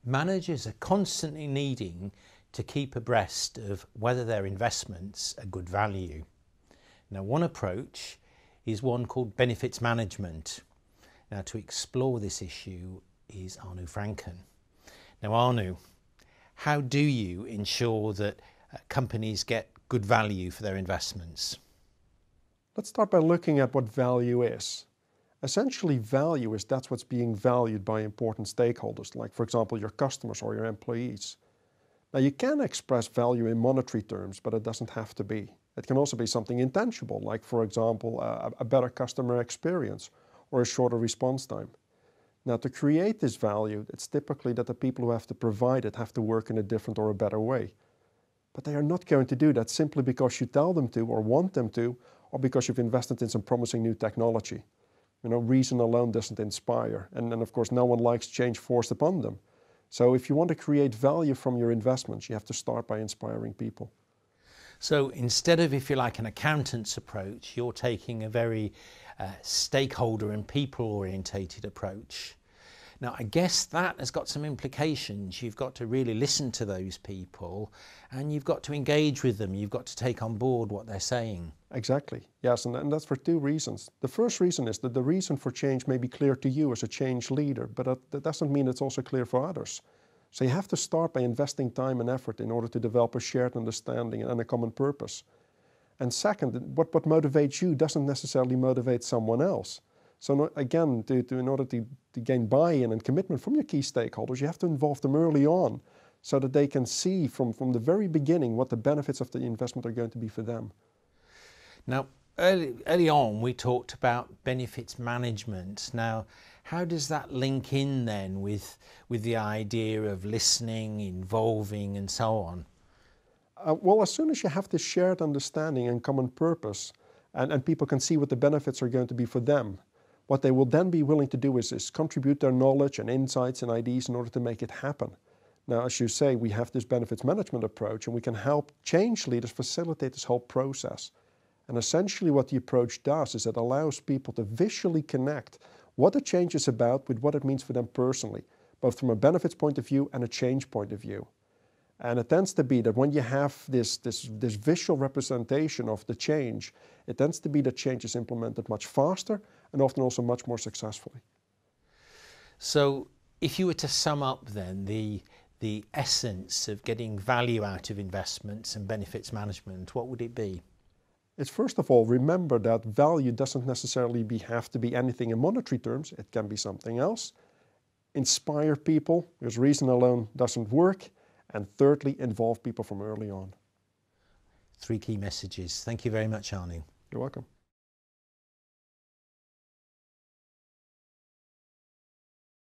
Managers are constantly needing to keep abreast of whether their investments are good value. Now, one approach is one called benefits management. Now, to explore this issue is Arnoud Franken. Now, Arnoud, how do you ensure that companies get good value for their investments? Let's start by looking at what value is. Essentially, value is that's what's being valued by important stakeholders, like, for example, your customers or your employees. Now, you can express value in monetary terms, but it doesn't have to be. It can also be something intangible, like, for example, a better customer experience or a shorter response time. Now, to create this value, it's typically that the people who have to provide it have to work in a different or a better way. But they are not going to do that simply because you tell them to or want them to, or because you've invested in some promising new technology. Reason alone doesn't inspire. And of course, no one likes change forced upon them. So if you want to create value from your investments, you have to start by inspiring people. So instead of, if you like, an accountant's approach, you're taking a very stakeholder and people-orientated approach. Now, I guess that has got some implications. You've got to really listen to those people and you've got to engage with them. You've got to take on board what they're saying. Exactly. Yes, and that's for two reasons. The first reason is that the reason for change may be clear to you as a change leader, but that doesn't mean it's also clear for others. So you have to start by investing time and effort in order to develop a shared understanding and a common purpose. And second, what motivates you doesn't necessarily motivate someone else. So again, in order to gain buy-in and commitment from your key stakeholders, you have to involve them early on so that they can see from the very beginning what the benefits of the investment are going to be for them. Now, early on, we talked about benefits management. Now, how does that link in then with the idea of listening, involving, and so on? Well, as soon as you have this shared understanding and common purpose, and people can see what the benefits are going to be for them, what they will then be willing to do is contribute their knowledge and insights and ideas in order to make it happen. Now, as you say, we have this benefits management approach, and we can help change leaders facilitate this whole process. And essentially what the approach does is it allows people to visually connect what the change is about with what it means for them personally, both from a benefits point of view and a change point of view. And it tends to be that when you have this visual representation of the change, it tends to be that change is implemented much faster and often also much more successfully. So if you were to sum up then the essence of getting value out of investments and benefits management, what would it be? It's first of all, remember that value doesn't necessarily have to be anything in monetary terms. It can be something else. Inspire people, because reason alone doesn't work. And thirdly, involve people from early on. 3 key messages. Thank you very much, Arnoud. You're welcome.